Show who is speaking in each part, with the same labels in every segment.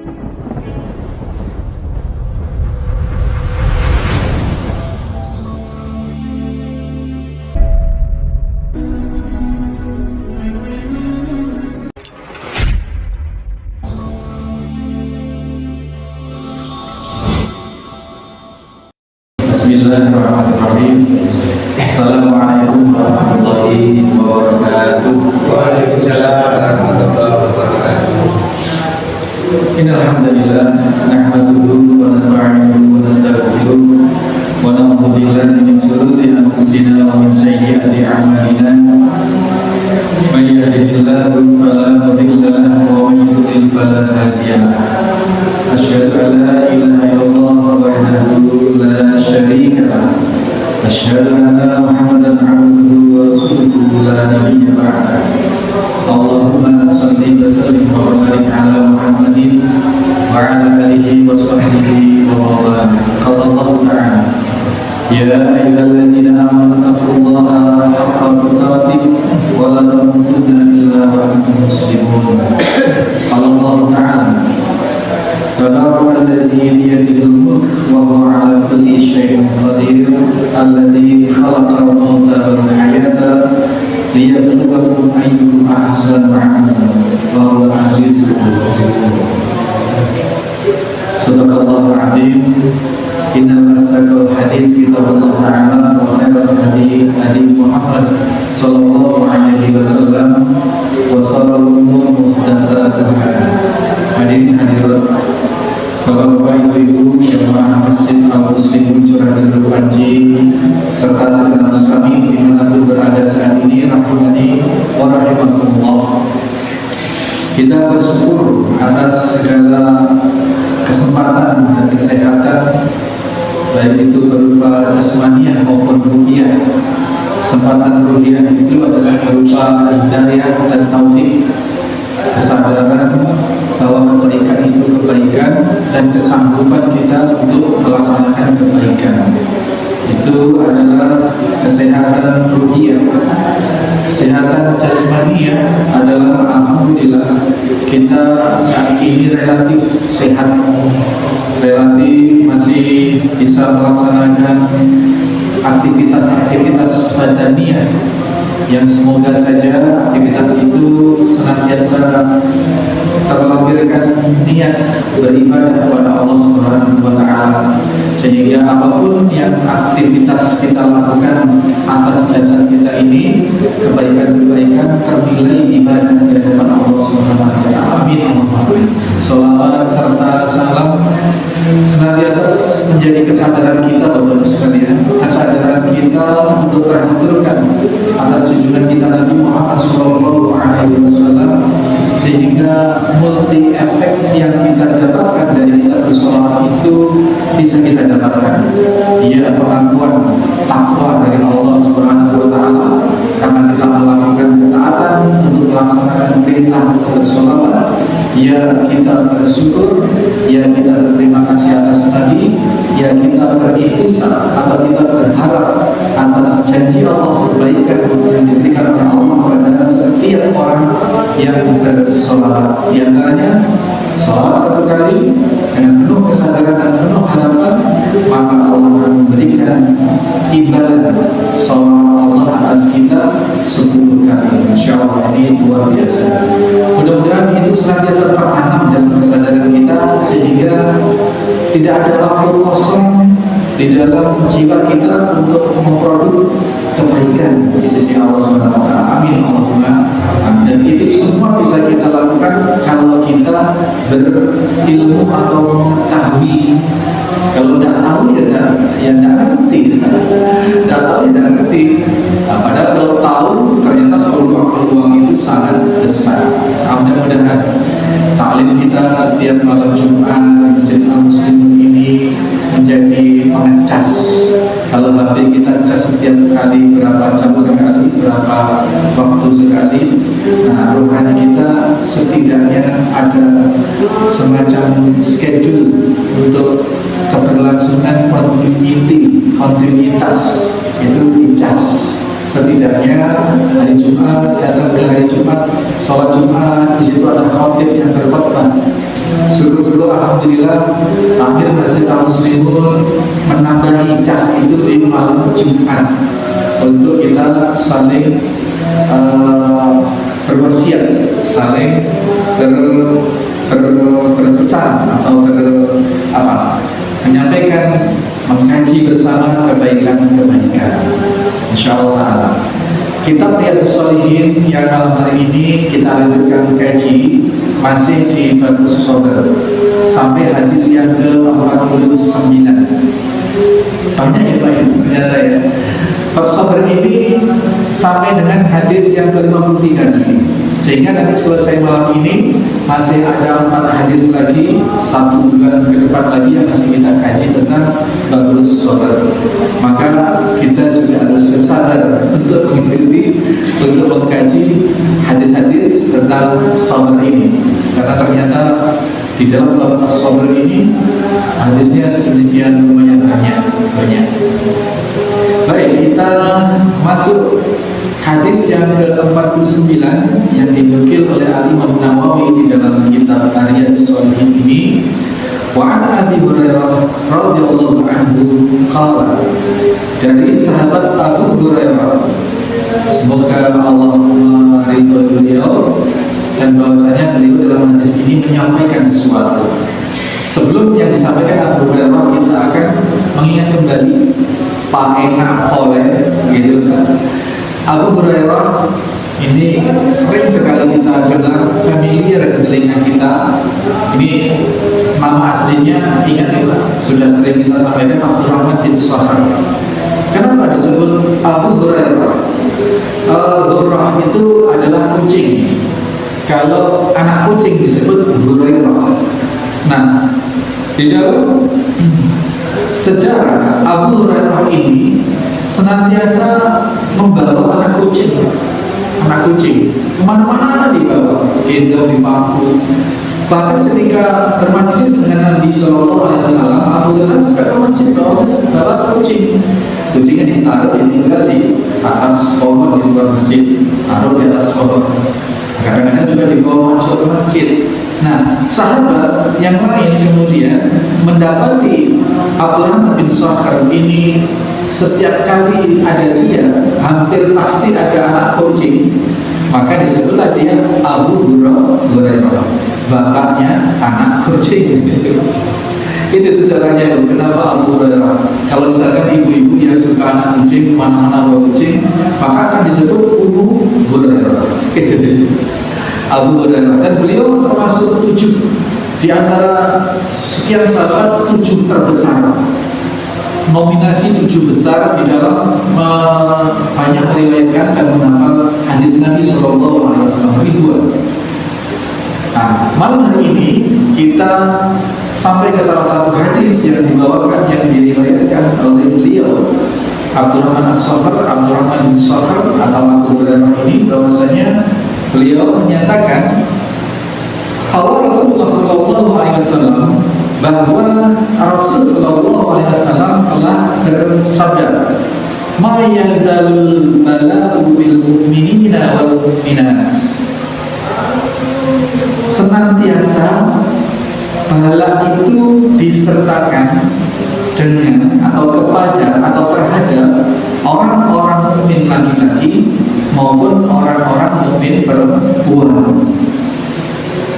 Speaker 1: Bismillahirrahmanirrahim. Assalamualaikum warahmatullahi wabarakatuh.
Speaker 2: Waalaikumsalam warahmatullahi wabarakatuh.
Speaker 1: Innal hamdalillah nahmaduhu wa nasta'inuhu wa nastaghfiruh wa na'udzu billahi min shururi anfusina wa min sayyiati a'malina. May yahdihillahu fala mudilla lahu wa may yudlil fala hadiya lahu. Asyhadu an la ilaha illallah wahdahu la syarika lahu. Asyhadu anna Muhammadan abduhu wa rasuluhu la nabiyya ba'dahu. Allahumma shalli wa sallim wa barik ala Muhammadin wa ala alihi wa sahbihi wa man qala Allah ta'ala ya ayyuhalladzina amanu taqullaha haqqa tuqatih wa la tamutunna illa wa antum muslimun. Qala Allah ta'ala Tabarakal-ladzi biyadihil mulk wa huwa 'ala kulli syai'in qadir alladzi khalaqal mauta wal hayata liyabluwakum ayyukum ahsanu 'amalan wa huwal 'azizul hakim. Sadaqallahul 'azim. Innal asdaqal hadits kitabullah ta'ala wa khairal hadi hadi Muhammad sallallahu alaihi wasallam wa sharral umur muhdatsatuha. Hadirin hadirat Bapak-bapak, ibu-ibu, jemaah Masjid Al-Muslim Curah Jeruk Panji serta segenap kami dimanapun berada saat ini, rahimani wa rahimakumullah. Kita bersyukur atas segala kesempatan dan kesehatan, baik itu berupa jasmaniah maupun ruhiyah. Kesempatan ruhiyah itu adalah berupa hidayah dan taufik, kesadaran bahwa kebaikan itu kebaikan dan kesanggupan kita untuk melaksanakan kebaikan. Itu adalah kesehatan ruhiyah. Kesehatan jasmaniah adalah alhamdulillah kita saat ini relatif sehat, relatif masih bisa melaksanakan aktivitas-aktivitas badaniah yang semoga saja aktivitas itu senantiasa terlahirkan niat beribadah kepada Allah Subhanahu wa taala, sehingga apapun yang aktivitas kita lakukan atas jasad kita ini, kebaikan-kebaikan ternilai ibadah di hadapan Allah Subhanahu wa taala. Amin. Shalawat serta salam senantiasa menjadi kesadaran kita, Bapak-Ibu sekalian, kesadaran kita untuk terhaturkan atas junjungan kita Nabi Muhammad SAW, sehingga multi efek yang kita dapatkan dari kita bersolawat itu bisa kita dapatkan. Ia pengakuan takwa dari Allah Subhanahu wa taala karena kita melakukan ketaatan untuk melaksanakan perintah untuk bersolawat. Ya kita bersyukur, ya kita berterima kasih atas tadi, ya kita berikhtisab atau kita berharap atas janji Allah kebaikan yang diberikan oleh Allah kepada setiap orang yang bersolawat. Di antaranya solawat satu kali dengan penuh kesadaran dan penuh harapan, maka Allah akan memberikan imbalan solawat Allah atas kita 10 kali. Insya Allah ini luar biasa. Mudah-mudahan itu senantiasa tertanam dalam kesadaran kita, sehingga tidak ada waktu kosong di dalam jiwa kita untuk memproduk kebaikan di sisi Allah Subhanahu wa taala. Amin Allahumma amin. Dan itu semua bisa kita lakukan kalau kita berilmu atau mengetahui. Kalau tidak tahu ya tidak ngerti. Tidak tahu ya tidak ngerti. Nah, padahal kalau tahu ternyata peluang-peluang itu sangat besar. Mudah-mudahan taklim kita setiap malam Jumat Masjid Al-Muslim ini menjadi pengecas. Kalau HP kita cas setiap kali berapa jam sekali, berapa waktu sekali, nah rohani kita setidaknya ada semacam schedule untuk keberlangsungan kontinuitas, itu dicas. Setidaknya hari Jumat, datang ke hari Jumat, sholat Jumat, di situ ada khatib yang berkhutbah. Syukur-syukur alhamdulillah, akhir masih kaum muslimun menambahi cas itu di malam Jumat untuk kita saling berwasiat, saling berpesan atau menyampaikan, mengkaji bersama kebaikan-kebaikan. Insya Allah Ta'ala. Kitab Riyadhus Shalihin yang malam hari ini kita lanjutkan kaji masih di bab Shabar sampai hadis yang ke-49. Banyak ya Pak ya, ternyata ya. Bab Shabar ini sampai dengan hadis yang ke-53 ini. Sehingga nanti selesai malam ini masih ada 4 hadis lagi, 1 bulan ke depan lagi yang masih kita kaji tentang bab Shabar. Maka kita juga harus bersabar untuk mengikuti, untuk mengkaji hadis-hadis tentang sabar ini, karena ternyata di dalam bab sabar ini hadisnya sedemikian lumayan banyak. Baik, kita masuk hadis yang ke-49 yang dinukil oleh Imam Nawawi di dalam kitab Riyadhus Shalihin ini. Wa an Abi Hurairah radhiyallahu anhu qala, dari sahabat Abu Hurairah, semoga Allah meridhoi beliau, dan bahwasanya beliau dalam hadis ini menyampaikan sesuatu. Sebelum yang disampaikan Abu Hurairah, kita akan mengingat kembali Pak Enak oleh gitu kan. Abu Hurairah ini sering sekali kita dengar, familiar di telinga kita. Ini nama aslinya, ingat ya Pak, sudah sering kita sampaikan, Abdurrahman bin Sakhar. Kenapa disebut Abu Hurairah? Hurrah itu adalah kucing. Kalau anak kucing disebut Hurairah. Nah, di dalam sejarah Abu Hurairah ini senantiasa membawa anak kucing kemana-mana dibawa, gendong, dipangku. Bahkan ketika bermajlis dengan Nabi Shallallahu Alaihi Wasallam, Abu Hurairah juga ke masjid bawa kucing. Kucingnya ditaruh, ditinggal di atas pohon di luar masjid, taruh di atas pohon. Kadang-kadang juga dibawa masuk ke masjid. Nah, sahabat yang lain kemudian mendapati Abdurrahman bin Sakhar ini setiap kali ada dia, hampir pasti ada anak kucing. Maka disebutlah dia Abu Hurairah, bapaknya anak kucing. Itu sejarahnya itu. Kenapa Abu Hurairah? Kalau misalkan ibu-ibu yang suka anak kucing, mana-mana bawa kucing, maka akan disebut Ummu Hurairah. Abu Hurairah, dan beliau termasuk 7 di antara sekian sahabat 7 terbesar. Nominasi 7 besar di dalam banyak meriwayatkan dan menghafal hadis Nabi Shallallahu Alaihi Wasallam ribuan. Nah, malam hari ini kita sampai ke salah satu hadis yang dibawakan, yang diriwayatkan oleh beliau Abdurrahman bin Sakhar atau Abu Hurairah ini, bahwasanya beliau menyatakan kalau Rasulullah Shallallahu Alaihi Wasallam, bahwa Rasul Shallallahu Alaihi Wasallam telah bersabda, "Ma yazalul bala'u bil mu'minina wal mu'minat." Senantiasa bala itu disertakan dengan atau kepada atau terhadap orang-orang mukmin laki-laki maupun orang-orang mukmin perempuan.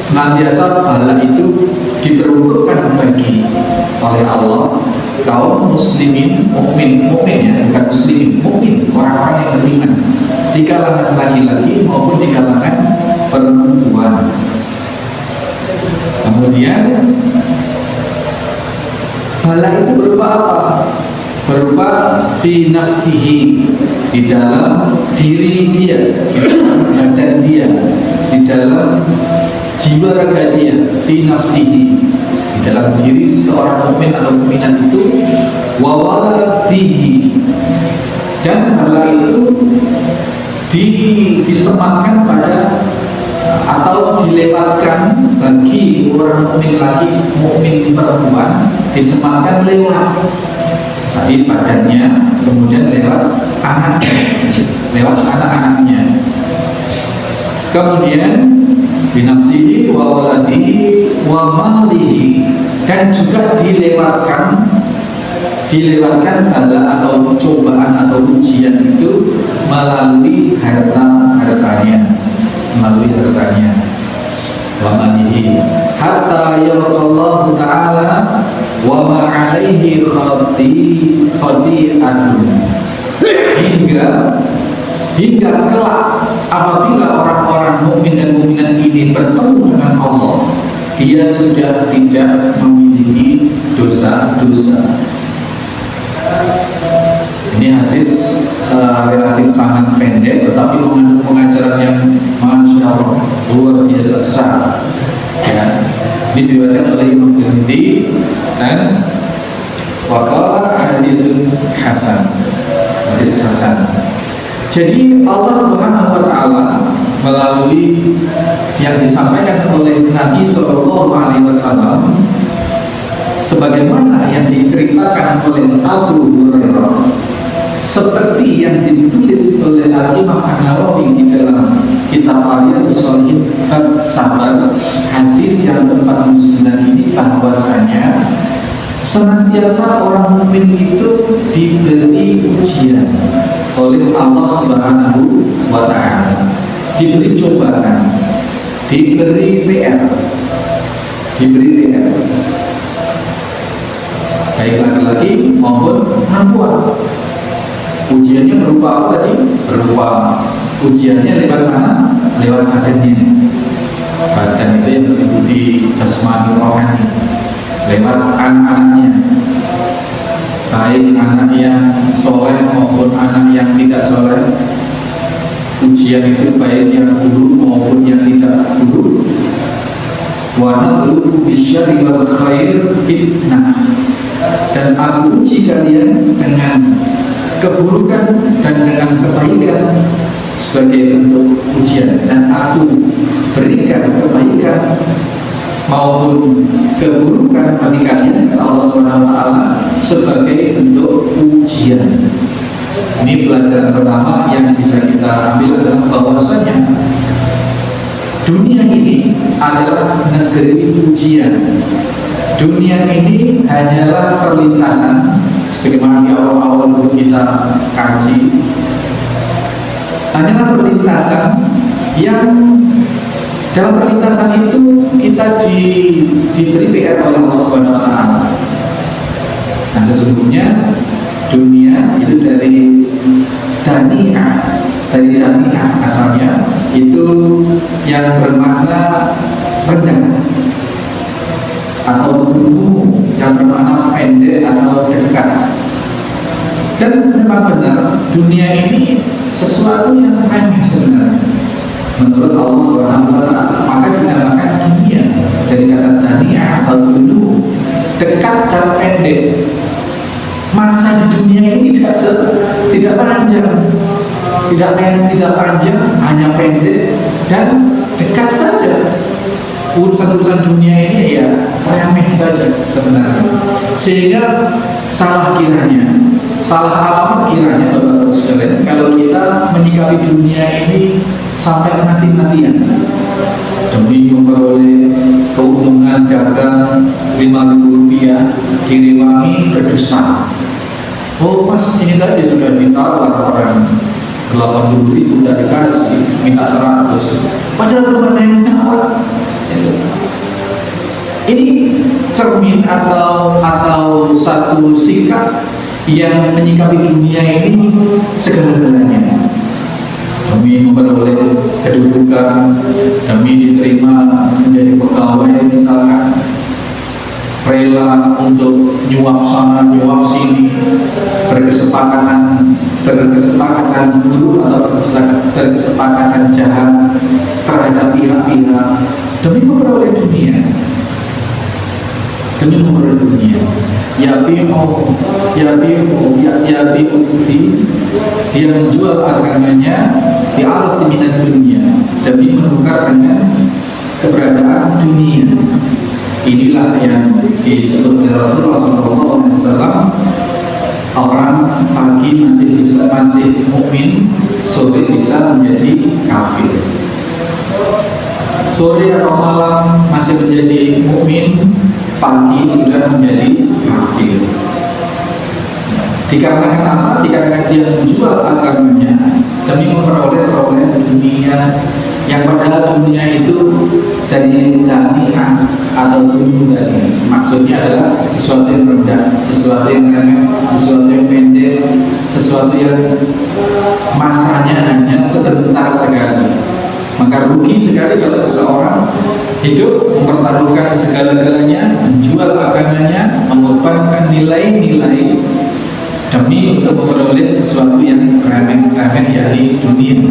Speaker 1: Senantiasa bala itu diperuntukkan bagi oleh Allah kaum muslimin, mukmin ya, bukan muslimin, mukmin, orang-orang yang beriman, di kalangan laki-laki maupun di kalangan perempuan. Kemudian bala itu berupa apa? Berupa fi nafsihi, di dalam diri dia, di dalam badan dia, di dalam jiwa raga dia, fi nafsihi, di dalam diri seseorang mukmin atau mukminat itu, wa waladihi, dan bala itu disematkan pada atau dilewatkan bagi orang mukmin laki, mukmin perempuan, disematkan lewat tadi badannya, kemudian lewat anak-anaknya, kemudian binafsihi wa waladihi wa malihi, dan juga dilewatkan bala atau cobaan atau ujian itu melalui hartanya, wa malihi, hatta yalqallahu ta'ala wa ma 'alaihi khati'atun, hingga kelak apabila orang-orang mukmin dan mukminat ini bertemu dengan Allah, dia sudah tidak memiliki dosa-dosa. Ini hadis relatif sangat pendek, tetapi mengandung pengajaran yang masya Allah luar biasa besar. Ya, ini diriwayatkan oleh Imam Tirmidzi dan waqala haditsun hasan, hadis hasan. Jadi Allah Subhanahu wa taala melalui yang disampaikan oleh Nabi sallallahu alaihi wasallam sebagaimana yang diceritakan oleh Abu Hurairah, seperti yang ditulis oleh Al-Imam An-Nawawi di dalam kitab Riyadhus Shalihin bab sabar, hadis yang ke-49 ini, bahwasanya senantiasa orang mukmin itu diberi ujian oleh Allah Subhanahu wa taala, diberi cobaan, diberi PR, baik laki-laki maupun perempuan. Ujiannya berupa apa tadi? Berupa ujiannya lewat mana? Lewat badannya. Badan itu yang meliputi jasmani rohani. Lewat anak-anaknya, baik anak yang soleh maupun anak yang tidak soleh. Ujian itu baik yang buruk maupun yang tidak buruk. Wa nabluukum bisyarri wal khair fitnah, dan aku uji kalian dengan keburukan dan dengan kebaikan sebagai bentuk ujian, dan aku berikan kebaikan maupun keburukan bagi kalian, kata Allah Subhanahu wa taala, sebagai bentuk ujian. Ini pelajaran pertama yang bisa kita ambil adalah bahwasanya dunia ini adalah negeri ujian. Dunia ini hanyalah perlintasan, sebagaimana di awal-awal dulu kita kaji, hanyalah perlintasan yang dalam perlintasan itu kita diberi PR oleh Allah Subhanahu wa taala. Nah, sesungguhnya dunia itu dari dani'ah asalnya, itu yang bermakna rendah, atau dulu yang bermakna pendek atau dekat. Dan memang benar dunia ini sesuatu yang remeh sebenarnya menurut Allah Subhanahu wa taala. Maka dinamakan dunia dari kata dani'ah atau dulu, dekat dan pendek. Masa di dunia ini tidak panjang, hanya pendek dan dekat saja. Urusan-urusan dunia ini ya remeh saja sebenarnya, sehingga salah alamat kiranya Bapak-Bapak sekalian kalau kita menyikapi dunia ini sampai mati-matian demi memperoleh keuntungan dagang Rp5.000 direwangi berdusta. Oh mas, ini tadi sudah ditawar orang 80.000 udah dikasih, minta 100, padahal pemenang awal. Ini cermin atau satu sikap yang menyikapi dunia ini segala-galanya demi memperoleh kedudukan, demi diterima menjadi pegawai misalkan, rela untuk nyuap sana nyuap sini, berkesepakatan buruk atau berkesepakatan jahat terhadap pihak-pihak demi memperoleh dunia. Dia menjual agamanya di alat minat dunia demi menukar dengan keberadaan dunia. Inilah yang disebut oleh Rasulullah SAW orang pagi masih mukmin, sore bisa menjadi kafir. Sore atau malam masih menjadi mukmin, pagi sudah menjadi kafir. Dikarenakan apa? Dikarenakan dia menjual agamanya demi memperoleh dunia, yang padahal dunia itu dari daniah atau dunia, maksudnya adalah sesuatu yang rendah, sesuatu yang remeh, sesuatu yang pendek, sesuatu yang masanya hanya sebentar sekali. Maka rugi sekali kalau seseorang hidup mempertaruhkan segala-galanya, menjual agamanya, mengorbankan nilai-nilai demi untuk memperoleh sesuatu yang remeh-remeh, yakni dunia.